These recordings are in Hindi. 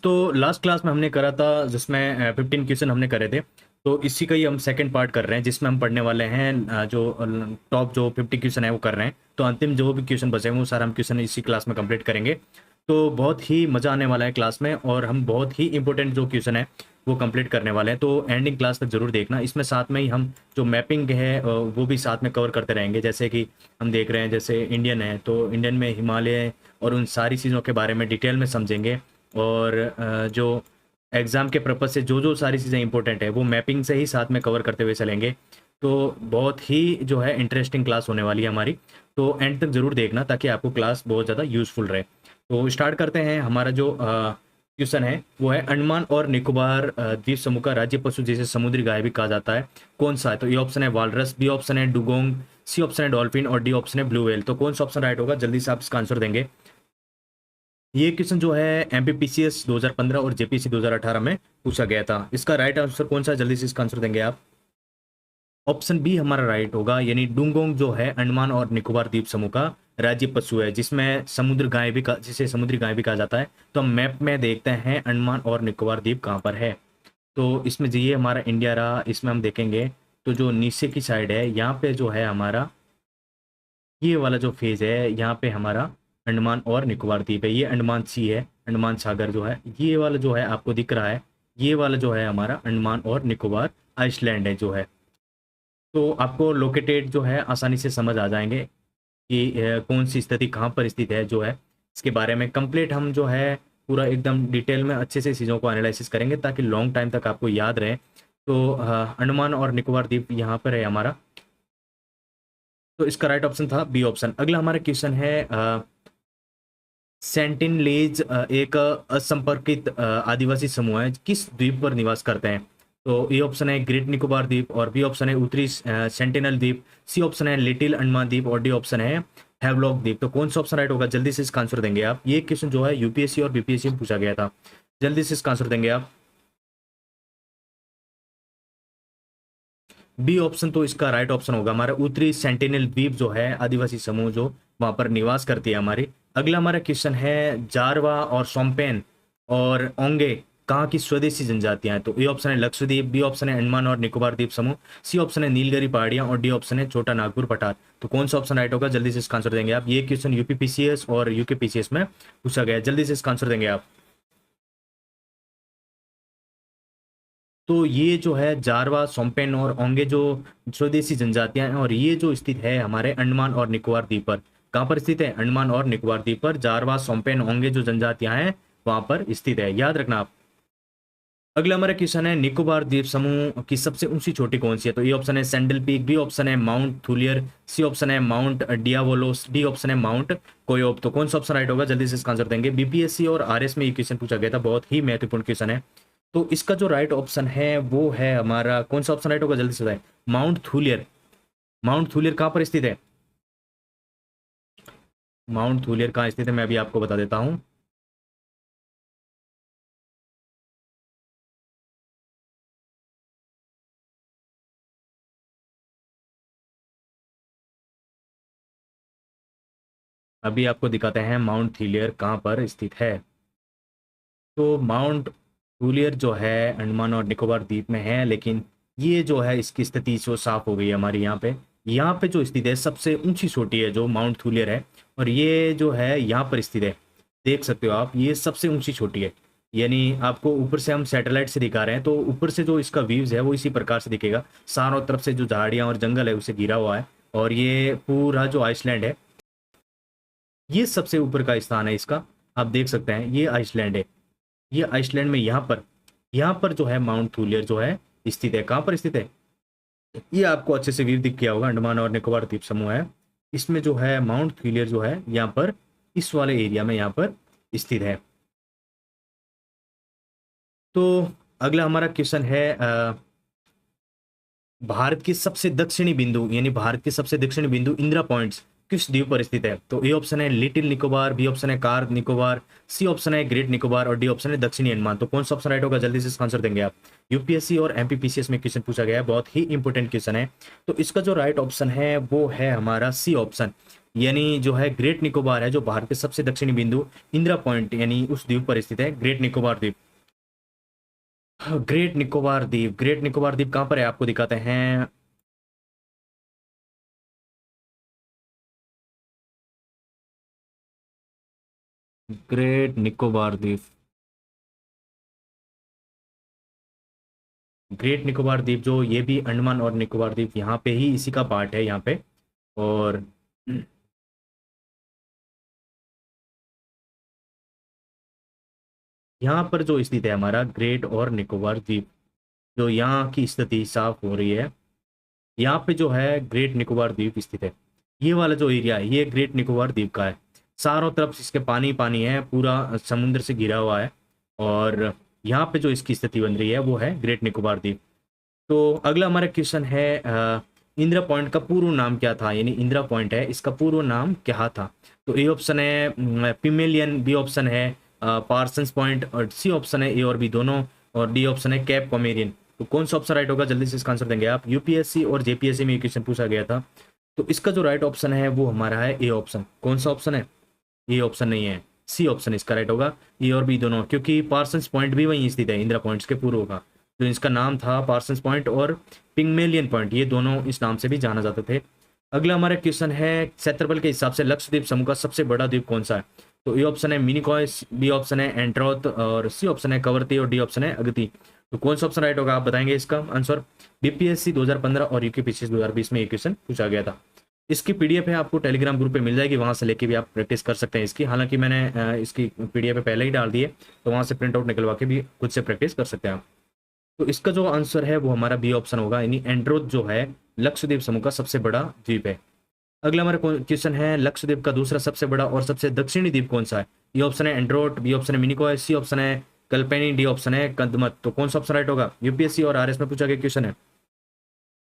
तो लास्ट क्लास में हमने करा था जिसमें 15 क्वेश्चन हमने करे थे। तो इसी का ही हम सेकंड पार्ट कर रहे हैं जिसमें हम पढ़ने वाले हैं जो टॉप जो 50 क्वेश्चन है वो कर रहे हैं। तो अंतिम जो भी क्वेश्चन बचे हैं वो सारा हम क्वेश्चन इसी क्लास में कंप्लीट करेंगे। तो बहुत ही मज़ा आने वाला है क्लास में और हम बहुत ही इंपॉर्टेंट जो क्वेश्चन है वो कंप्लीट करने वाले हैं। तो एंडिंग क्लास तक जरूर देखना। इसमें साथ में ही हम जो मैपिंग है वो भी साथ में कवर करते रहेंगे। जैसे कि हम देख रहे हैं जैसे इंडियन है तो इंडियन में हिमालय और उन सारी चीज़ों के बारे में डिटेल में समझेंगे। और जो एग्ज़ाम के पर्पज़ से जो सारी चीज़ें इंपॉर्टेंट है वो मैपिंग से ही साथ में कवर करते हुए चलेंगे। तो बहुत ही जो है इंटरेस्टिंग क्लास होने वाली है हमारी। तो एंड तक ज़रूर देखना ताकि आपको क्लास बहुत ज़्यादा यूज़फुल रहे। तो स्टार्ट करते हैं। हमारा जो क्वेश्चन है वो है अंडमान और निकोबार द्वीप समूह का राज्य पशु जिसे समुद्री गाय भी कहा जाता है कौन सा है? तो ए ऑप्शन है वालरस, बी ऑप्शन है डुगोंग, सी ऑप्शन है डॉल्फिन और डी ऑप्शन है ब्लू व्हेल। तो कौन सा ऑप्शन राइट होगा? जल्दी से आप इसका आंसर देंगे। ये क्वेश्चन जो है एमपीपीसीएस 2015 और जेपीसी 2018 में पूछा गया था। इसका राइट आंसर कौन सा है? जल्दी से इसका आंसर देंगे आप। ऑप्शन बी हमारा राइट होगा, यानी डुंगोंग जो है अंडमान और निकोबार द्वीप समूह का राज्य पशु है जिसमें समुद्र गाय भी जिसे समुद्री गाय भी कहा जाता है। तो हम मैप में देखते हैं अंडमान और निकोबार द्वीप कहाँ पर है। तो इसमें जो ये हमारा इंडिया रहा, इसमें हम देखेंगे तो जो नीचे की साइड है यहाँ पे जो है हमारा ये वाला जो फेज है यहाँ पे हमारा अंडमान और निकोबार द्वीप है। ये अंडमान सी है, अंडमान सागर जो है ये वाला जो है आपको दिख रहा है। ये वाला जो है हमारा अंडमान और निकोबार आइसलैंड है जो है। तो आपको लोकेटेड जो है आसानी से समझ आ जाएंगे कि कौन सी स्थिति कहाँ पर स्थित है जो है। इसके बारे में कंप्लीट हम जो है पूरा एकदम डिटेल में अच्छे से चीज़ों को एनालिसिस करेंगे ताकि लॉन्ग टाइम तक आपको याद रहे। तो अंडमान और निकोबार द्वीप यहाँ पर है हमारा। तो इसका राइट ऑप्शन था बी ऑप्शन। अगला हमारा क्वेश्चन है सेंटिनलेज एक असंपर्कित आदिवासी समूह है किस द्वीप पर निवास करते हैं? तो ए ऑप्शन है ग्रेट निकोबार द्वीप और बी ऑप्शन है उत्तरी सेंटिनल द्वीप, सी ऑप्शन है लिटिल अंडमान द्वीप और डी ऑप्शन है हैवलॉक द्वीप। तो कौन सा ऑप्शन राइट होगा? जल्दी से इसका आंसर देंगे आप। ये क्वेश्चन जो है यूपीएससी और बीपीएससी में पूछा गया था। जल्दी से इसका आंसर देंगे आप। बी ऑप्शन तो इसका राइट ऑप्शन होगा हमारा उत्तरी सेंटिनल द्वीप जो है आदिवासी समूह जो वहां पर निवास करती है हमारी। अगला हमारा क्वेश्चन है जारवा और सोम्पेन और ओंगे कहाँ की स्वदेशी जनजातियां हैं? तो ए ऑप्शन है लक्षद्वीप, बी ऑप्शन है अंडमान और निकोबार द्वीप समूह, सी ऑप्शन है नीलगिरी पहाड़ियां और डी ऑप्शन है छोटा नागपुर पठार। तो कौन सा ऑप्शन राइट होगा? जल्दी से इसका आंसर देंगे आप। ये क्वेश्चन यूपीपीसीएस और यूकेपीसीएस में पूछा गया है। जल्दी से इसका आंसर देंगे आप। तो ये जो है जारवा, सोम्पेन और ओंगे जो स्वदेशी जनजातियां हैं और ये जो स्थित है हमारे अंडमान और निकोबार द्वीप पर। कहाँ पर स्थित है? अंडमान और निकोबार द्वीप पर जारवा, सोम्पेन, ओंगे जो जनजातियां हैं वहां पर स्थित है। याद रखना आप। अगला हमारा क्वेश्चन है निकोबार द्वीप समूह की सबसे ऊंची चोटी कौन सी है? तो ए ऑप्शन है सैंडल पीक, बी ऑप्शन है माउंट थुलियर, सी ऑप्शन है माउंट डियावोलोस, डी ऑप्शन है माउंट कोयोब। तो कौन सा ऑप्शन राइट होगा? जल्दी से इसका आंसर देंगे। बीपीएससी और आरएस में ये क्वेश्चन पूछा गया था, बहुत ही महत्वपूर्ण क्वेश्चन है। तो इसका जो राइट ऑप्शन है वो है हमारा, कौन सा ऑप्शन राइट होगा? जल्दी से बताएं। Mount Thuillier. माउंट थुलियर कहाँ पर स्थित है? माउंट थुलियर कहाँ स्थित है मैं अभी आपको बता देता हूँ। अभी आपको दिखाते हैं माउंट थुलियर कहाँ पर स्थित है। तो माउंट थुलियर जो है अंडमान और निकोबार द्वीप में है, लेकिन ये जो है इसकी स्थिति जो साफ हो गई है हमारी यहाँ पे जो स्थित है सबसे ऊंची चोटी है जो माउंट थुलियर है और ये जो है यहाँ पर स्थित है। देख सकते हो आप, ये सबसे ऊंची चोटी है। यानी आपको ऊपर से हम सैटेलाइट से दिखा रहे हैं तो ऊपर से जो इसका व्यूज है वो इसी प्रकार से दिखेगा। चारों तरफ से जो झाड़ियाँ और जंगल है उसे घिरा हुआ है और ये पूरा जो आइसलैंड है ये सबसे ऊपर का स्थान है इसका। आप देख सकते हैं ये आइसलैंड है। ये आइसलैंड में यहाँ पर जो है माउंट थुलियर जो है स्थित है। कहाँ पर स्थित है? ये आपको अच्छे से व्यू दिख गया होगा। अंडमान और निकोबार द्वीप समूह है, इसमें जो है माउंट थुलियर जो है यहाँ पर इस वाले एरिया में यहाँ पर स्थित है। तो अगला हमारा क्वेश्चन है भारत की सबसे दक्षिणी बिंदु, यानी भारत के सबसे दक्षिणी बिंदु इंदिरा पॉइंट्स किस द्वीप पर स्थित है? तो ए ऑप्शन है लिटिल निकोबार, बी ऑप्शन है कार निकोबार, सी ऑप्शन है ग्रेट निकोबार और डी ऑप्शन है दक्षिणी अंडमान। तो कौन सा ऑप्शन राइट होगा? जल्दी से इसका आंसर देंगे आप। यूपीएससी और एमपीपीसीएस में क्वेश्चन पूछा गया है, बहुत ही इंपॉर्टेंट क्वेश्चन है। तो इसका जो राइट ऑप्शन है वो है हमारा सी ऑप्शन, यानी जो है ग्रेट निकोबार है, जो भारत के सबसे दक्षिणी बिंदु इंदिरा पॉइंट यानी उस द्वीप पर स्थित है, ग्रेट निकोबार द्वीप। ग्रेट निकोबार द्वीप, ग्रेट निकोबार द्वीप कहाँ पर है आपको दिखाते हैं। ग्रेट निकोबार द्वीप, ग्रेट निकोबार द्वीप जो ये भी अंडमान और निकोबार द्वीप यहाँ पे ही इसी का पार्ट है यहाँ पे। और यहाँ पर जो स्थित है हमारा ग्रेट और निकोबार द्वीप, जो यहाँ की स्थिति साफ हो रही है, यहाँ पे जो है ग्रेट निकोबार द्वीप स्थित है। ये वाला जो एरिया है ये ग्रेट निकोबार द्वीप का है, चारों तरफ इसके पानी पानी है, पूरा समुद्र से घिरा हुआ है। और यहाँ पे जो इसकी स्थिति बन रही है वो है ग्रेट निकोबार द्वीप। तो अगला हमारा क्वेश्चन है इंदिरा पॉइंट का पूर्व नाम क्या था, यानी इंदिरा पॉइंट है इसका पूर्व नाम क्या था? तो ए ऑप्शन है पिमेलियन, बी ऑप्शन है पार्सन्स पॉइंट और सी ऑप्शन है ए और बी दोनों, और डी ऑप्शन है कैप कॉमेरियन। तो कौन सा ऑप्शन राइट होगा? जल्दी से इसका आंसर देंगे आप। यूपीएससी और जेपीएससी में ये क्वेश्चन पूछा गया था। तो इसका जो राइट ऑप्शन है वो हमारा है ए ऑप्शन। कौन सा ऑप्शन है? ए ऑप्शन नहीं है, सी ऑप्शन इसका राइट होगा। ए और बी दोनों, क्योंकि पार्सन्स पॉइंट भी वहीं स्थित है इंदिरा पॉइंट्स के पूर्व का। तो इसका नाम था पार्सन्स पॉइंट और पिग्मेलियन पॉइंट, ये दोनों इस नाम से भी जाना जाते थे। अगला हमारा क्वेश्चन है क्षेत्रफल के हिसाब से लक्षद्वीप समूह का सबसे बड़ा द्वीप कौन सा है? तो ए ऑप्शन है मिनिकॉय, बी ऑप्शन है एंड्रोथ और सी ऑप्शन है कवरती और डी ऑप्शन है अगती। तो कौन सा ऑप्शन राइट होगा आप बताएंगे इसका आंसर। बीपीएससी 2015 और यूकेपीसीएस 2020 में ये क्वेश्चन पूछा गया था। इसकी पीडीएफ है आपको टेलीग्राम ग्रुप पे मिल जाएगी, वहां से लेके भी आप प्रैक्टिस कर सकते हैं इसकी। हालांकि मैंने इसकी पीडीएफ पहले ही डाल दी है, तो वहां से प्रिंट आउट निकलवा के भी खुद से प्रैक्टिस कर सकते हैं आप। तो इसका जो आंसर है वो हमारा बी ऑप्शन होगा, यानी एंड्रोथ जो है लक्षद्वीप समूह का सबसे बड़ा द्वीप है। अगला हमारा क्वेश्चन है लक्षद्वीप का दूसरा सबसे बड़ा और सबसे दक्षिणी द्वीप कौन सा है? ये ऑप्शन है एंड्रोथ, बी ऑप्शन है मिनिकॉय, सी ऑप्शन है कल्पेनी, डी ऑप्शन है कदमत। तो कौन सा ऑप्शन राइट होगा? यूपीएससी और आरएस में पूछा गया क्वेश्चन है,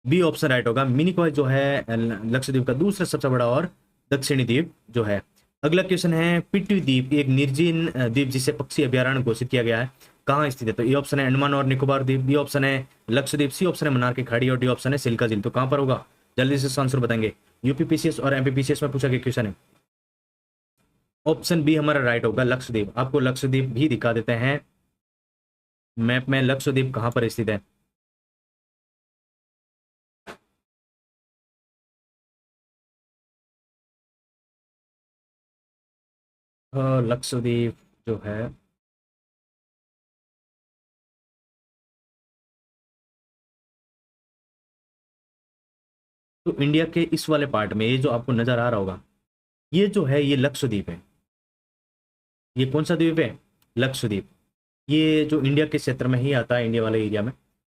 बी ऑप्शन राइट होगा। मिनिकॉय जो है लक्षद्वीप का दूसरा सबसे बड़ा और दक्षिणी द्वीप जो है। अगला क्वेश्चन है पिटवी द्वीप एक निर्जीन द्वीप जिसे पक्षी अभ्यारण्य घोषित किया गया है, कहाँ स्थित है? तो ए ऑप्शन है अंडमान और निकोबार द्वीप, बी ऑप्शन है लक्षद्वीप, सी ऑप्शन है मन्नार की खाड़ी और डी ऑप्शन है सिल्का झील। तो कहाँ पर होगा? जल्दी से आंसर बताएंगे। यूपीपीसीएस और एमपीपीसीएस में पूछा गया क्वेश्चन है। ऑप्शन बी हमारा राइट होगा लक्षद्वीप। आपको लक्षद्वीप भी दिखा देते हैं मैप में, लक्षद्वीप कहाँ पर स्थित है। लक्षद्वीप जो है तो इंडिया के इस वाले पार्ट में, ये जो आपको नजर आ रहा होगा ये जो है ये लक्षद्वीप है। ये कौन सा द्वीप है? लक्षद्वीप। ये जो इंडिया के क्षेत्र में ही आता है, इंडिया वाले एरिया में,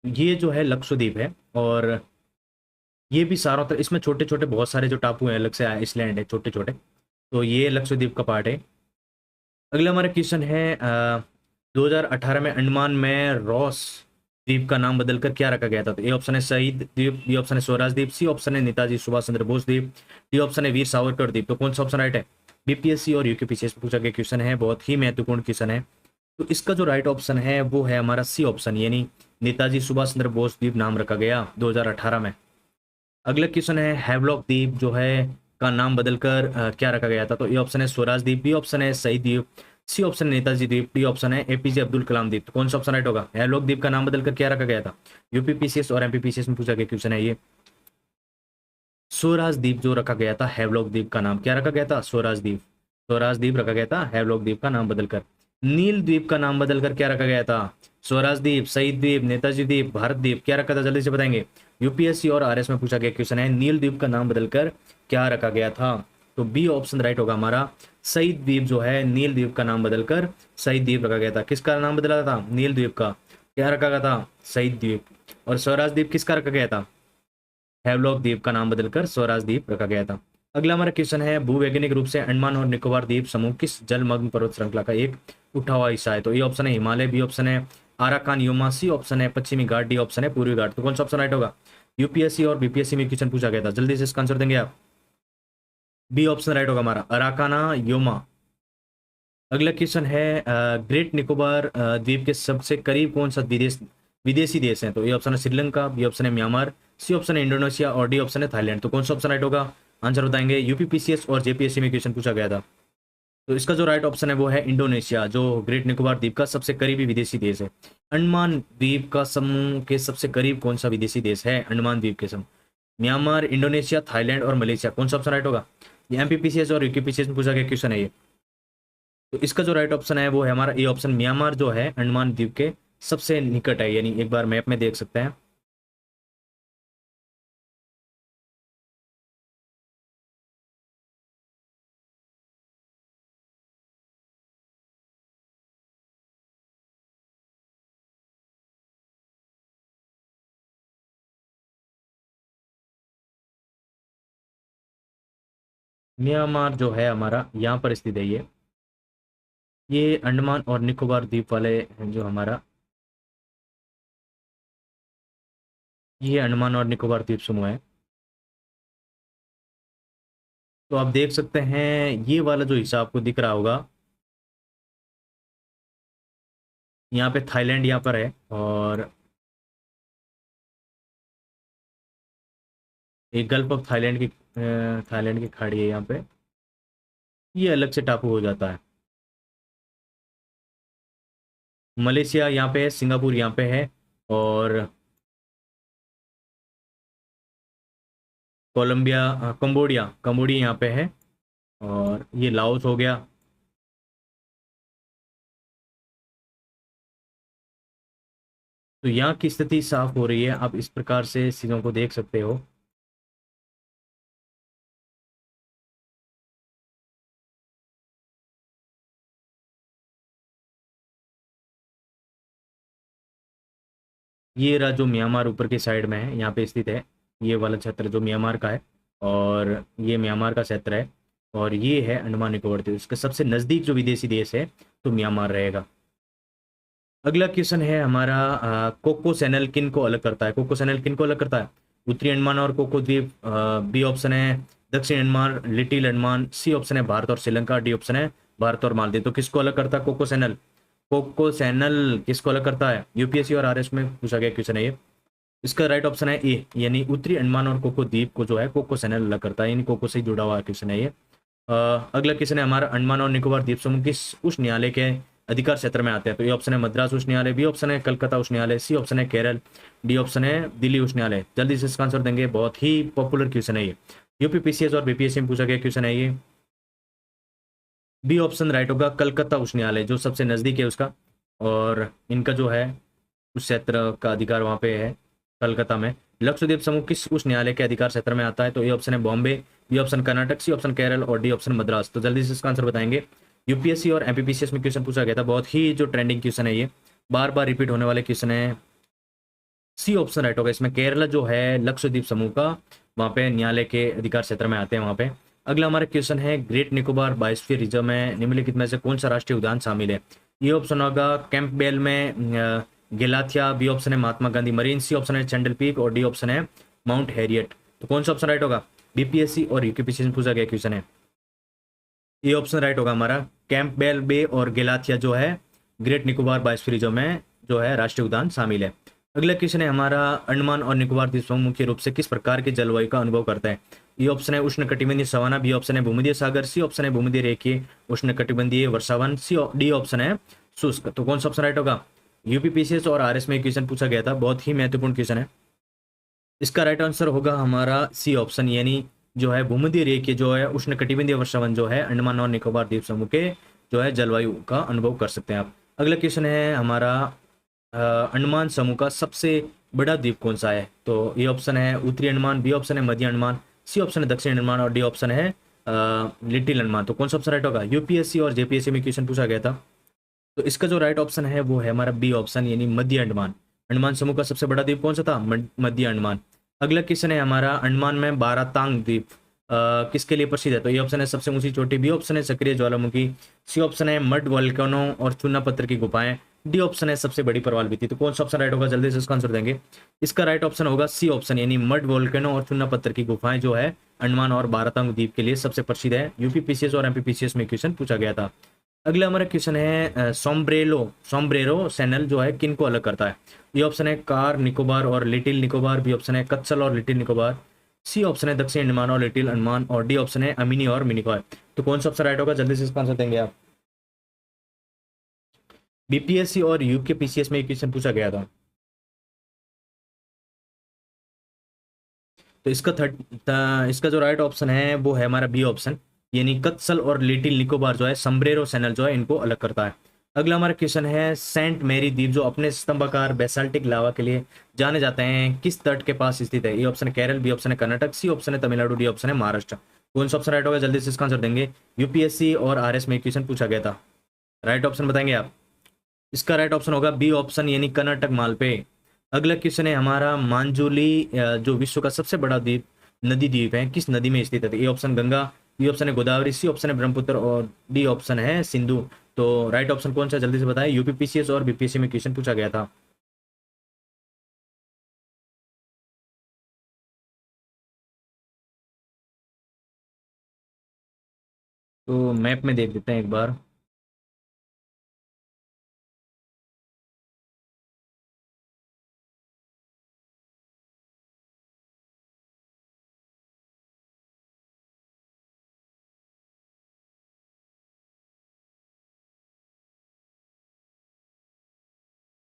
ये जो है लक्षद्वीप है। और ये भी सारों तरफ इसमें छोटे छोटे बहुत सारे जो टापू हैं, अलग से आइसलैंड है छोटे छोटे, तो ये लक्षद्वीप का पार्ट है। अगला हमारा क्वेश्चन है 2018 में अंडमान में रॉस द्वीप का नाम बदलकर क्या रखा गया था? तो ए ऑप्शन है शहीद द्वीप, बी ऑप्शन है स्वराज द्वीप, सी ऑप्शन है नेताजी सुभाष चंद्र बोस द्वीप, डी ऑप्शन है वीर सावरकर द्वीप। तो कौन सा ऑप्शन राइट है? बीपीएससी और यूकेपीसीएस में पूछा गया क्वेश्चन है, बहुत ही महत्वपूर्ण क्वेश्चन है। तो इसका जो राइट ऑप्शन है वो है हमारा सी ऑप्शन, यानी नेताजी सुभाष चंद्र बोस द्वीप नाम रखा गया 2018 में। अगला क्वेश्चन है हैवलॉक द्वीप जो है का नाम बदलकर क्या रखा गया था? तो ए ऑप्शन है स्वराज द्वीप, बी ऑप्शन है शहीद द्वीप, सी ऑप्शन है नेताजी द्वीप, डी ऑप्शन है एपीजे अब्दुल कलाम द्वीप। तो कौन सा ऑप्शन राइट होगा? हैवलॉक द्वीप का नाम बदलकर क्या रखा गया था? यूपीपीसीएस और एमपीपीसीएस में पूछा गया क्वेश्चन है ये। स्वराज द्वीप जो रखा गया था, हैवलॉक द्वीप का नाम क्या रखा गया था? स्वराज द्वीप। स्वराज द्वीप रखा गया था हैवलॉक द्वीप का नाम बदलकर। नील द्वीप का नाम बदलकर क्या रखा गया था? स्वराज द्वीप, शहीद द्वीप, नेताजी द्वीप, भारत द्वीप, क्या रखा था? जल्दी से बताएंगे। यूपीएससी और आरएस में पूछा गया क्वेश्चन है, नील द्वीप का नाम बदलकर क्या रखा गया था? तो बी ऑप्शन राइट होगा हमारा, शहीद द्वीप जो है नील द्वीप का नाम बदलकर शहीद द्वीप रखा गया था। किसका नाम बदला था? नील द्वीप का। क्या रखा गया था? शहीद द्वीप। और स्वराज द्वीप किसका रखा गया था? हैवलॉक द्वीप का नाम बदलकर स्वराज द्वीप रखा गया था। अगला हमारा क्वेश्चन है भूवैज्ञानिक रूप से अंडमान और निकोबार द्वीप समूह किस जलमग्न पर्वत श्रृंखला का एक उठा हुआ हिस्सा है? तो ये ऑप्शन है हिमालय, बी ऑप्शन है आराकान योमा, सी ऑप्शन है पश्चिमी घाट, डी ऑप्शन है पूर्वी घाट। तो कौन सा ऑप्शन राइट होगा? यूपीएससी और बीपीएससी में क्वेश्चन पूछा गया था, जल्दी से इसका आंसर देंगे आप। बी ऑप्शन राइट होगा हमारा, अराकाना योमा। अगला क्वेश्चन है ग्रेट निकोबार द्वीप के सबसे करीब कौन सा विदेशी देश है? तो ए ऑप्शन है श्रीलंका, बी ऑप्शन है म्यांमार, सी ऑप्शन है इंडोनेशिया और डी ऑप्शन है थाईलैंड। तो कौन सा ऑप्शन राइट होगा? आंसर बताएंगे। यूपीपीसीएस और जेपीएससी में क्वेश्चन पूछा गया था। तो इसका जो राइट ऑप्शन है वो है इंडोनेशिया, जो ग्रेट निकोबार द्वीप का सबसे करीबी विदेशी देश है। अंडमान द्वीप का समूह के सबसे करीब कौन सा विदेशी देश है? अंडमान द्वीप के समूह, म्यांमार, इंडोनेशिया, थाईलैंड और मलेशिया। कौन सा ऑप्शन राइट होगा? ये एमपीपीसीएस और यूपीपीसीएस में पूछा गया क्वेश्चन है ये। तो इसका जो राइट ऑप्शन है वो है हमारा ए ऑप्शन, म्यांमार जो है अंडमान द्वीप के सबसे निकट है, यानी एक बार मैप में देख सकते हैं। म्यांमार जो है हमारा यहाँ पर स्थित है ये अंडमान और निकोबार द्वीप वाले जो हमारा, ये अंडमान और निकोबार द्वीप समूह है। तो आप देख सकते हैं ये वाला जो हिस्सा आपको दिख रहा होगा, यहाँ पे थाईलैंड यहाँ पर है, और एक गल्फ ऑफ थाईलैंड की खाड़ी है यहाँ पे, ये अलग से टापू हो जाता है। मलेशिया यहाँ पे है, सिंगापुर यहाँ पे है, और कोलंबिया, कंबोडिया कंबोडिया यहाँ पे है, और ये लाओस हो गया। तो यहाँ की स्थिति साफ हो रही है, आप इस प्रकार से चीज़ों को देख सकते हो। ये रहा जो म्यांमार ऊपर की साइड में है, यहाँ पे स्थित है, ये वाला क्षेत्र जो म्यांमार का है, और ये म्यांमार का क्षेत्र है, और ये है अंडमान निकोबार द्वीप। इसका सबसे नज़दीक जो विदेशी देश है तो म्यांमार रहेगा। अगला क्वेश्चन है हमारा, कोको सैनल किन को अलग करता है? कोको सैनल किन को अलग करता है? उत्तरी अंडमान और कोको द्वीप, बी ऑप्शन है दक्षिण Andaman, little Andaman, C option है भारत और श्रीलंका, डी ऑप्शन है भारत और मालदीव। तो किसको अलग करता है कोको सैनल? कोको सैनल किसको अलग करता है? यूपीएससी और आरएस में पूछा गया क्वेश्चन है ये। इसका राइट ऑप्शन है ए, यानी उत्तरी अंडमान और कोको द्वीप को जो है कोको सैनल अलग करता है, यानी कोको से जुड़ा हुआ क्वेश्चन है ये। अगला क्वेश्चन है हमारा, अंडमान और निकोबार द्वीप समूह किस उच्च न्यायालय के अधिकार क्षेत्र में आते हैं? तो ये ऑप्शन है मद्रास उच्च न्यायालय, बी ऑप्शन है कलकत्ता उच्च न्यायालय, सी ऑप्शन है केरल, डी ऑप्शन है दिल्ली उच्च न्यायालय। जल्दी से इसका आंसर देंगे, बहुत ही पॉपुलर क्वेश्चन है ये, यूपीपीसीएस और बीपीएससी में पूछा गया क्वेश्चन है ये। बी ऑप्शन राइट होगा, कलकत्ता उच्च न्यायालय जो सबसे नज़दीक है उसका, और इनका जो है उस क्षेत्र का अधिकार वहाँ पे है कलकत्ता में। लक्षद्वीप समूह किस उच्च न्यायालय के अधिकार क्षेत्र में आता है? तो ए ऑप्शन है Bombay, B option Karnataka, C option Kerala और डी ऑप्शन मद्रास। तो जल्दी से इसका आंसर बताएंगे। यूपीएससी और एमपीपीसीएस में क्वेश्चन पूछा गया था, बहुत ही जो ट्रेंडिंग क्वेश्चन है ये, बार बार रिपीट होने वाले क्वेश्चन है। सी ऑप्शन राइट होगा इसमें, केरला जो है लक्षद्वीप समूह का वहाँ पे न्यायालय के अधिकार क्षेत्र में आते हैं वहाँ पे। अगला हमारा क्वेश्चन है, ग्रेट निकोबार बायोस्फीयर रिजर्व में निम्नलिखित में से कौन सा राष्ट्रीय उद्यान शामिल है? ये ऑप्शन होगा कैंपबेल में गेलाथिया, बी ऑप्शन है महात्मा गांधी मरीन, सी ऑप्शन है चैंडल पीक और डी ऑप्शन है माउंट हैरियट। तो कौन सा ऑप्शन राइट होगा? बीपीएससी और यूपीपीएससी में पूछा गया क्वेश्चन है, ये ऑप्शन राइट होगा हमारा, कैंपबेल बे और गेलाथिया जो है ग्रेट निकोबार बायोस्फीयर रिजर्व में जो है राष्ट्रीय उद्यान शामिल है। अगला क्वेश्चन है हमारा, अंडमान और निकोबार द्वीप समूह मुख्य रूप से किस प्रकार की जलवायु का अनुभव करता है? ये ऑप्शन है उष्ण कटिबंधीय सवाना, बी ऑप्शन है भूमध्य सागर, सी ऑप्शन है भूमध्य रेखीय उष्ण कटिबंधीय वर्षावन, डी ऑप्शन है शुष्क। तो कौन सा ऑप्शन राइट होगा? यूपीपीसीएस और आरएस में क्वेश्चन पूछा गया था, बहुत ही महत्वपूर्ण क्वेश्चन है। इसका राइट आंसर होगा हमारा सी ऑप्शन, यानी जो है भूमध्य रेखीय जो है उष्ण कटिबंधीय वर्षावन जो है अंडमान और निकोबार द्वीप समूह के जो है जलवायु का अनुभव कर सकते हैं आप। अगला क्वेश्चन है हमारा, अंडमान समूह का सबसे बड़ा द्वीप कौन सा है? तो ये ऑप्शन है उत्तरी अंडमान, बी ऑप्शन है मध्य अंडमान, सी ऑप्शन है दक्षिण अंडमान और डी ऑप्शन है लिटिल अंडमान। तो कौन सा ऑप्शन राइट होगा? यूपीएससी और जेपीएससी में क्वेश्चन पूछा गया था, तो इसका जो राइट ऑप्शन है वो है हमारा बी ऑप्शन, यानी मध्य अंडमान। अंडमान समूह का सबसे बड़ा द्वीप कौन सा था? मध्य अंडमान। अगला क्वेश्चन है हमारा, अंडमान में बारातांग द्वीप किसके लिए प्रसिद्ध है? तो ये ऑप्शन है सबसे ऊंची चोटी, बी ऑप्शन है सक्रिय ज्वालामुखी, सी ऑप्शन है मड वोल्केनो और चूना पत्थर की गुफाएं, डी ऑप्शन है सबसे बड़ी प्रवाल भित्ति। तो कौन सा ऑप्शन राइट होगा, जल्दी से इसका आंसर देंगे। इसका राइट ऑप्शन होगा सी ऑप्शन, यानी मड वोल्केनो और चूना पत्थर की गुफाएं जो है अंडमान और भारतांग द्वीप के लिए सबसे प्रसिद्ध है। यूपीपीसीएस और एमपीपीसीएस में क्वेश्चन पूछा गया था। अगला हमारा क्वेश्चन है सोम्ब्रेरो सैनल जो है किन को अलग करता है। ये ऑप्शन है कार निकोबार और लिटिल निकोबार, बी ऑप्शन है कच्छल और लिटिल निकोबार, सी ऑप्शन है दक्षिण अंडमान और लिटिल अंडमान, और डी ऑप्शन है अमिनी और मिनिकॉय। तो कौन सा ऑप्शन राइट होगा, जल्दी से इसका आंसर देंगे आप। बीपीएससी और यूकेपीसीएस में क्वेश्चन पूछा गया था। तो इसका जो राइट ऑप्शन है वो है हमारा बी ऑप्शन, यानी कत्सल और लिटिल निकोबार जो है समब्रेरो सैनल जो है इनको अलग करता है। अगला हमारा क्वेश्चन है सेंट मैरी द्वीप जो अपने स्तंभाकार बेसाल्टिक लावा के लिए जाने जाते हैं किस तट के पास स्थित है। ए ऑप्शन है केरल, बी ऑप्शन है कर्नाटक, सी ऑप्शन है तमिलनाडु, डी ऑप्शन है महाराष्ट्र। कौन सा ऑप्शन राइट होगा, जल्दी से इसका आंसर देंगे। यूपीएससी और आरएस में क्वेश्चन पूछा गया था, राइट ऑप्शन बताएंगे आप। इसका राइट ऑप्शन होगा बी ऑप्शन, यानी कर्नाटक मालपे। अगला क्वेश्चन है हमारा मांजुली जो विश्व का सबसे बड़ा द्वीप नदी द्वीप है किस नदी में स्थित है। A option Ganga, B option है गोदावरी, सी ऑप्शन है ब्रह्मपुत्र, और डी ऑप्शन है सिंधु। तो राइट ऑप्शन कौन सा, जल्दी से बताएं। यूपीपीसीएस और बीपीएससी में क्वेश्चन पूछा गया था। तो मैप में देख लेते हैं एक बार।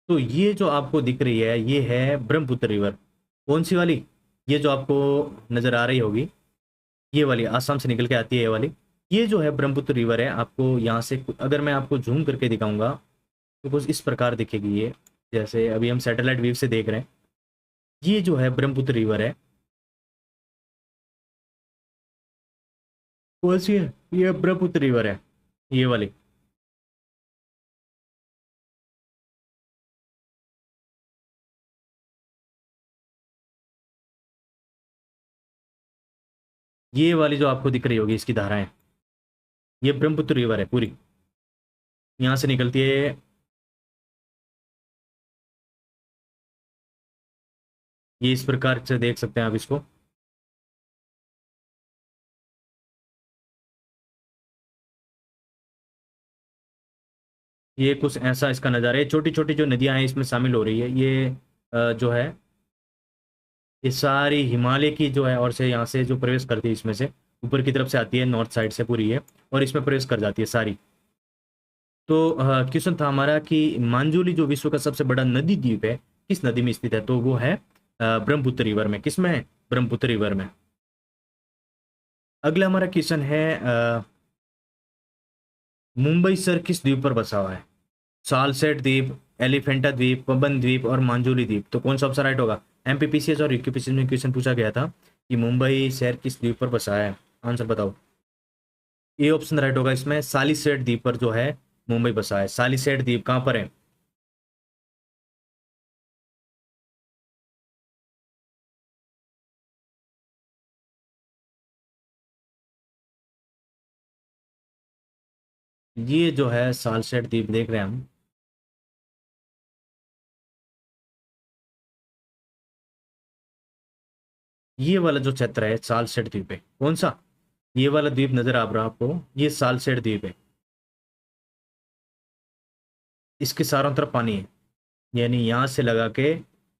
तो ये जो आपको दिख रही है ये है ब्रह्मपुत्र रिवर। कौन सी वाली, ये जो आपको नजर आ रही होगी, ये वाली आसाम से निकल के आती है ये वाली। ये जो है ब्रह्मपुत्र रिवर है, आपको यहाँ से अगर मैं आपको जूम करके दिखाऊंगा तो कुछ इस प्रकार दिखेगी ये। जैसे अभी हम सैटेलाइट व्यू से देख रहे हैं, ये जो है ब्रह्मपुत्र रिवर है। कौन सी है, ये ब्रह्मपुत्र रिवर है, ये वाली। ये वाली जो आपको दिख रही होगी इसकी धाराएं, ये ब्रह्मपुत्र रिवर है पूरी, यहाँ से निकलती है। ये इस प्रकार से देख सकते हैं आप इसको। ये कुछ ऐसा इसका नज़ारा है। छोटी छोटी जो नदियां हैं इसमें शामिल हो रही है ये जो है ये सारी हिमालय की जो है, और से यहाँ से जो प्रवेश करती है इसमें से ऊपर की तरफ से आती है, नॉर्थ साइड से पूरी है, और इसमें प्रवेश कर जाती है सारी। तो क्वेश्चन था हमारा कि मांजुली जो विश्व का सबसे बड़ा नदी द्वीप है किस नदी में स्थित है। तो वो है ब्रह्मपुत्र रिवर में। किस में है, ब्रह्मपुत्र रिवर में। अगला हमारा क्वेश्चन है मुंबई शहर किस द्वीप पर बसा हुआ है। सालसेट द्वीप, एलिफेंटा द्वीप, पबन द्वीप और मांजुली द्वीप। तो कौन सा ऑप्शन राइट होगा। एमपीपीसीएस और यूक्यूपीसीएस में क्वेश्चन पूछा गया था कि मुंबई शहर किस द्वीप पर बसा है, आंसर बताओ। ए ऑप्शन राइट होगा इसमें, सालिसेट द्वीप पर जो है मुंबई बसा है। सालिसेट द्वीप कहाँ पर है। ये जो है सालसेट द्वीप देख रहे हैं हम। ये वाला जो क्षेत्र है सालसेट द्वीप है, कौन सा, ये वाला द्वीप नजर आ रहा है आपको, ये सालसेट द्वीप है। इसके चारों तरफ पानी है, यानी यहाँ से लगा के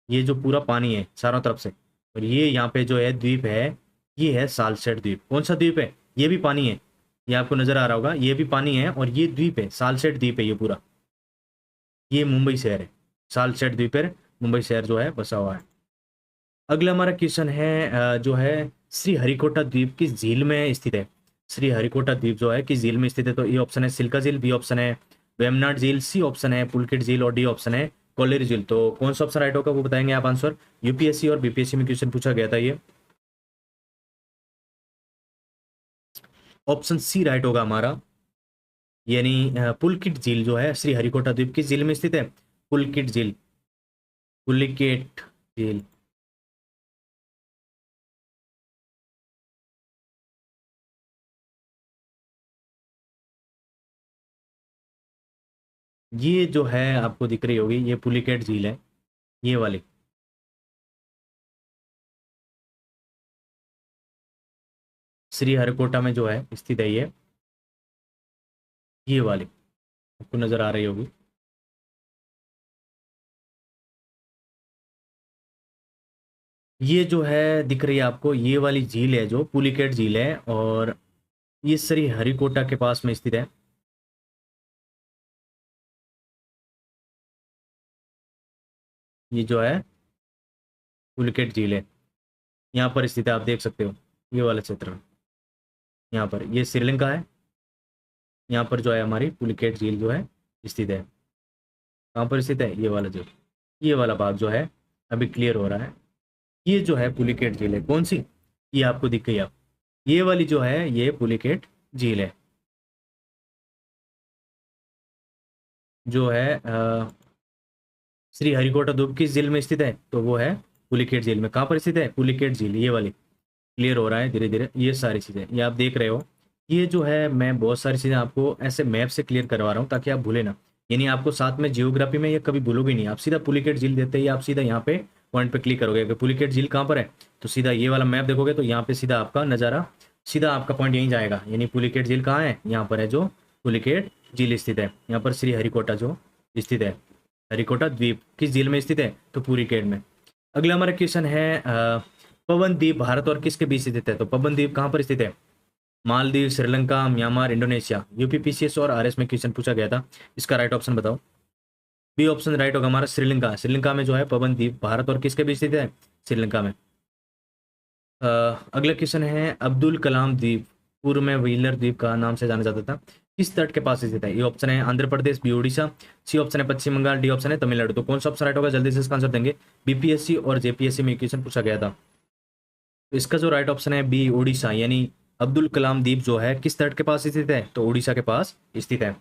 ये जो पूरा पानी है चारों तरफ से, और ये यहाँ पे जो है द्वीप है, ये है सालसेट द्वीप। कौन सा द्वीप है, ये भी पानी है, ये आपको नजर आ रहा होगा, ये भी पानी है, और ये द्वीप है सालसेट द्वीप है ये पूरा। ये मुंबई शहर है, सालसेट द्वीप पर मुंबई शहर जो है बसा हुआ है। अगला हमारा क्वेश्चन है जो है श्री हरिकोटा द्वीप किस झील में स्थित है। श्री हरिकोटा द्वीप जो है किस झील में स्थित है। तो ए ऑप्शन है सिल्का झील, बी ऑप्शन है वेमनाड झील, सी ऑप्शन है पुलकित झील, और डी ऑप्शन है कोलेरी झील। तो कौन सा ऑप्शन राइट होगा वो बताएंगे आप आंसर। यूपीएससी और बीपीएससी में क्वेश्चन पूछा गया था ये। ऑप्शन सी राइट होगा हमारा, यानी पुलकित झील जो है श्री हरिकोटा द्वीप किस झील में स्थित है। पुलकित झील, पुलिकेट झील। ये जो है आपको दिख रही होगी, ये पुलिकेट झील है, ये वाली। श्रीहरिकोटा में जो है स्थित है ये वाली, आपको नज़र आ रही होगी। ये जो है दिख रही है आपको, ये वाली झील है जो पुलिकेट झील है, और ये श्रीहरिकोटा के पास में स्थित है। ये जो है पुलिकेट झील है, यहाँ पर स्थित है, आप देख सकते हो ये वाला क्षेत्र में। यहाँ पर ये श्रीलंका है, यहाँ पर जो है हमारी पुलिकेट झील जो है स्थित है। कहाँ पर स्थित है? ये वाला जो, ये वाला भाग जो है अभी क्लियर हो रहा है। ये जो है पुलिकेट झील है, कौन सी? ये आपको दिख गई आप, ये वाली जो है ये पुलिकेट झील है, जो है श्री हरिकोटा द्वीप किस झील में स्थित है? तो वो है पुलिकेट झील में। कहाँ पर स्थित है? पुलिकेट झील, ये वाली। क्लियर हो रहा है धीरे धीरे, ये सारी चीज़ें ये आप देख रहे हो। ये जो है मैं बहुत सारी चीज़ें आपको ऐसे मैप से क्लियर करवा रहा हूँ ताकि आप भूले ना, यानी आपको साथ में जियोग्राफी में ये कभी भूलोगे नहीं। आप सीधा पुलिकेट झील देते ही आप सीधा यहाँ पे पॉइंट पे क्लिक करोगे कि पुलिकेट झील कहाँ पर है, तो सीधा ये वाला मैप देखोगे तो यहाँ पे सीधा आपका नज़ारा, सीधा आपका पॉइंट यहीं जाएगा। यानी पुलिकेट झील कहाँ है? यहाँ पर है जो पुलिकेट झील स्थित है। यहाँ पर श्री हरिकोटा जो स्थित है, हरिकोटा द्वीप किस झील में स्थित है? तो पुलिकेट में। अगला हमारा क्वेश्चन है पवन द्वीप भारत और किसके बीच स्थित है? तो पवन द्वीप कहाँ पर स्थित है? Maldives, Sri Lanka, Myanmar, Indonesia. UPPCS और आरएस में क्वेश्चन पूछा गया था, इसका राइट ऑप्शन बताओ। बी ऑप्शन राइट होगा हमारा श्रीलंका। श्रीलंका में जो है पवन द्वीप भारत और किसके बीच स्थित है? श्रीलंका में। अगला क्वेश्चन है अब्दुल कलाम द्वीप पूर्व में व्हीलर द्वीप का नाम से जाना जाता था, किस तट के पास स्थित है? ये ऑप्शन है आंध्र प्रदेश, बी उड़ीसा, सी ऑप्शन है पश्चिम बंगाल, डी ऑप्शन है तमिलनाडु। तो कौन सा ऑप्शन राइट होगा? जल्दी से इसका आंसर देंगे। बीपीएससी और जेपीएससी में क्वेश्चन पूछा गया था, तो इसका जो राइट ऑप्शन है बी उड़ीसा, यानी अब्दुल कलाम द्वीप जो है किस तट के पास स्थित है? तो उड़ीसा के पास स्थित है।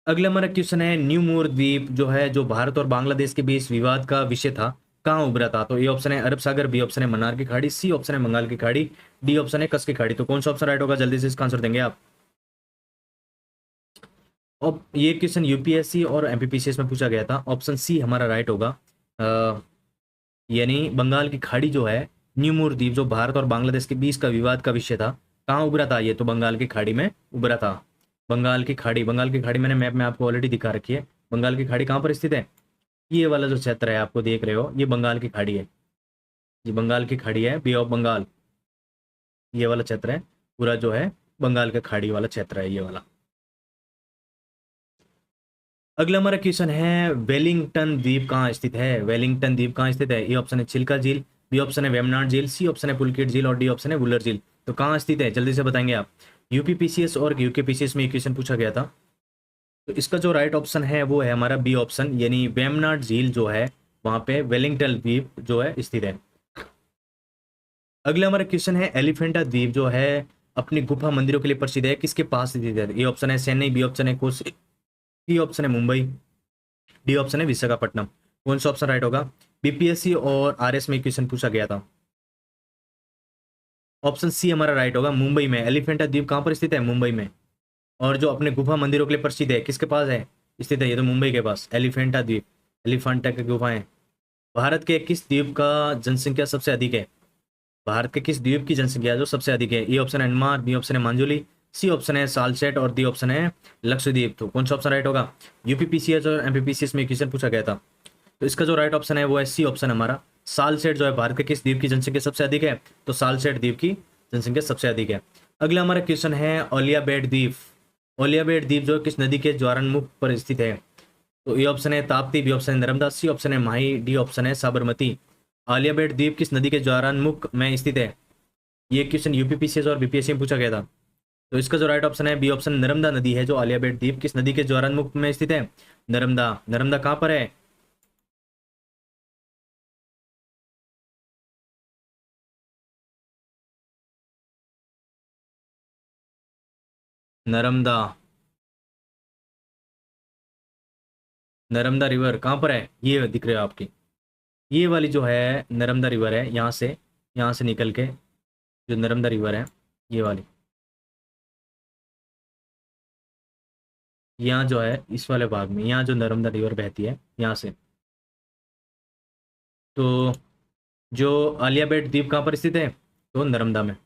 अगला हमारा क्वेश्चन है न्यू मोर द्वीप जो है, जो भारत और बांग्लादेश के बीच विवाद का विषय था, कहाँ उभरा था? तो ए ऑप्शन है अरब सागर, बी ऑप्शन है मन्नार की खाड़ी, सी ऑप्शन है बंगाल की खाड़ी, डी ऑप्शन है कच्छ की खाड़ी। तो कौन सा ऑप्शन राइट होगा? जल्दी से इसका आंसर देंगे आप। और ये क्वेश्चन यूपीएससी और एमपीपीसीएस में पूछा गया था, ऑप्शन सी हमारा राइट होगा। यानी बंगाल की खाड़ी जो है, न्यू मोर द्वीप जो भारत और बांग्लादेश के बीच का विवाद का विषय था, कहाँ उभरा था? ये तो बंगाल की खाड़ी में उभरा था। बंगाल की खाड़ी, बंगाल की खाड़ी मैंने मैप में आपको ऑलरेडी दिखा रखी है। बंगाल की खाड़ी कहाँ पर स्थित है? ये वाला जो क्षेत्र है आपको देख रहे हो, ये बंगाल की खाड़ी है, ये बंगाल की खाड़ी है, बे ऑफ बंगाल, ये वाला क्षेत्र है पूरा जो है बंगाल का खाड़ी वाला क्षेत्र है ये वाला। अगला हमारा क्वेश्चन है वेलिंगटन द्वीप कहाँ स्थित है? वेलिंगटन द्वीप कहाँ स्थित है? ए ऑप्शन है चिल्का झील, बी ऑप्शन है वेमनाड झील, सी ऑप्शन है पुलकेट झील और डी ऑप्शन है वुलर झील। तो कहाँ स्थित है? जल्दी से बताएंगे आप। यूपीपीसीएस और यूकेपीसीएस में ये क्वेश्चन पूछा गया था, तो इसका जो राइट ऑप्शन है वो है हमारा बी ऑप्शन, यानी वेमनाड झील जो है वहाँ पे वेलिंगटन द्वीप जो है स्थित है। अगला हमारा क्वेश्चन है एलिफेंटा द्वीप जो है अपनी गुफा मंदिरों के लिए प्रसिद्ध है, किसके पास स्थित है? ए ऑप्शन है चेन्नई, बी ऑप्शन है कोसी, सी ऑप्शन है मुंबई, डी ऑप्शन है विशाखापट्टनम। कौन सा ऑप्शन राइट होगा? बीपीएससी और आरएस में क्वेश्चन पूछा गया था, ऑप्शन सी हमारा राइट होगा, मुंबई में। एलिफेंटा द्वीप कहाँ पर स्थित है? मुंबई में। और जो अपने गुफा मंदिरों के लिए प्रसिद्ध है, किसके पास है स्थित है? ये तो मुंबई के पास एलिफेंटा द्वीप, एलिफेंटा की गुफाएं। भारत के किस द्वीप का जनसंख्या सबसे अधिक है? भारत के किस द्वीप की जनसंख्या जो सबसे अधिक है? ए ऑप्शन है अंडमान, बी ऑप्शन है मांजुली, सी ऑप्शन है सालसेट और डी ऑप्शन है लक्षद्वीप। तो कौन सा ऑप्शन राइट होगा? यूपीपीसीएस और एमपीपीसीएस में क्वेश्चन पूछा गया था, तो इसका जो राइट ऑप्शन है वो है सी ऑप्शन हमारा, सालसेट जो है भारत के किस द्वीप की जनसंख्या सबसे अधिक है? तो सालसेट द्वीप की जनसंख्या सबसे अधिक है। अगला हमारा क्वेश्चन है ओलियाबेट द्वीप, ओलियाबेट द्वीप जो किस नदी के ज्वारनमुख पर स्थित है? तो ए ऑप्शन है ताप्ती, बी ऑप्शन है नर्मदा, सी ऑप्शन है माही, डी ऑप्शन है साबरमती। आलियाबेट द्वीप किस नदी के ज्वारनमुख में स्थित है? ये क्वेश्चन यूपीपीसीएस और बीपीएससी में पूछा गया था, तो इसका जो राइट ऑप्शन है बी ऑप्शन, नर्मदा नदी है जो आलियाबेट द्वीप किस नदी के ज्वारनमुख में स्थित है? नर्मदा। नर्मदा कहाँ पर है? नर्मदा, नर्मदा रिवर कहाँ पर है? ये दिख रहे हो आपकी, ये वाली जो है नर्मदा रिवर है, यहाँ से निकल के जो नर्मदा रिवर है ये वाली। यहाँ जो है इस वाले भाग में, यहाँ जो नर्मदा रिवर बहती है यहाँ से। तो जो आलिया भट्ट द्वीप कहाँ पर स्थित है, तो नर्मदा में।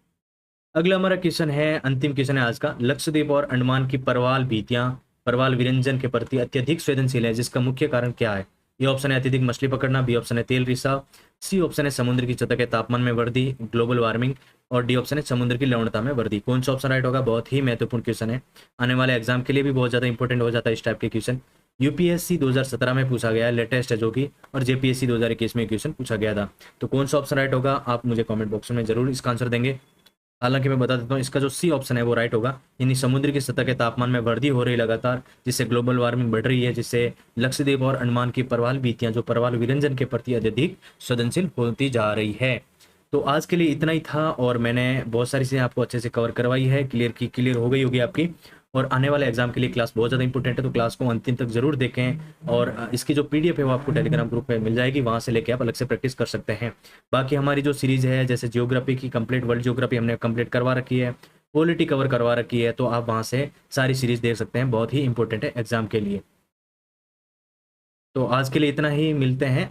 अगला हमारा क्वेश्चन है, अंतिम क्वेश्चन है आज का। लक्षद्वीप और अंडमान की परवाल भीतियां परवाल विरंजन के प्रति अत्यधिक संवेदनशील है, जिसका मुख्य कारण क्या है? ये ऑप्शन है अत्यधिक मछली पकड़ना, बी ऑप्शन है तेल रिसाव, सी ऑप्शन है समुद्र की सतह के तापमान में वृद्धि ग्लोबल वार्मिंग, और डी ऑप्शन है समुद्र की लवणता में वृद्धि। कौन सा ऑप्शन राइट होगा? बहुत ही महत्वपूर्ण क्वेश्चन है, आने वाले एग्जाम के लिए भी बहुत ज्यादा इंपॉर्टेंट हो जाता है इस टाइप के क्वेश्चन। यूपीएससी 2017 में पूछा गया है, लेटेस्ट है जो कि, और जेपीएससी 2021 में क्वेश्चन पूछा गया था। तो कौन सा ऑप्शन राइट होगा, आप मुझे कमेंट बॉक्स में जरूर इसका आंसर देंगे। हालांकि मैं बता देता हूँ, इसका जो सी ऑप्शन है वो राइट होगा, यानी समुद्र की सतह के तापमान में वृद्धि हो रही लगातार, जिससे ग्लोबल वार्मिंग बढ़ रही है, जिससे लक्षद्वीप और अंडमान की परवाल बीतियां जो परवाल विरंजन के प्रति अत्यधिक संवेदनशील होती जा रही है। तो आज के लिए इतना ही था, और मैंने बहुत सारी चीज़ें आपको अच्छे से कवर करवाई है, क्लियर हो गई होगी आपकी। और आने वाले एग्जाम के लिए क्लास बहुत ज़्यादा इंपॉर्टेंट है, तो क्लास को अंतिम तक जरूर देखें। और इसकी जो पीडीएफ है वो आपको टेलीग्राम ग्रुप में मिल जाएगी, वहाँ से लेके आप अलग से प्रैक्टिस कर सकते हैं। बाकी हमारी जो सीरीज है, जैसे जियोग्राफी की कंप्लीट वर्ल्ड जियोग्राफी हमने कंप्लीट करवा रखी है, पॉलिटी कवर करवा रखी है, तो आप वहाँ से सारी सीरीज देख सकते हैं, बहुत ही इंपॉर्टेंट है एग्जाम के लिए। तो आज के लिए इतना ही, मिलते हैं।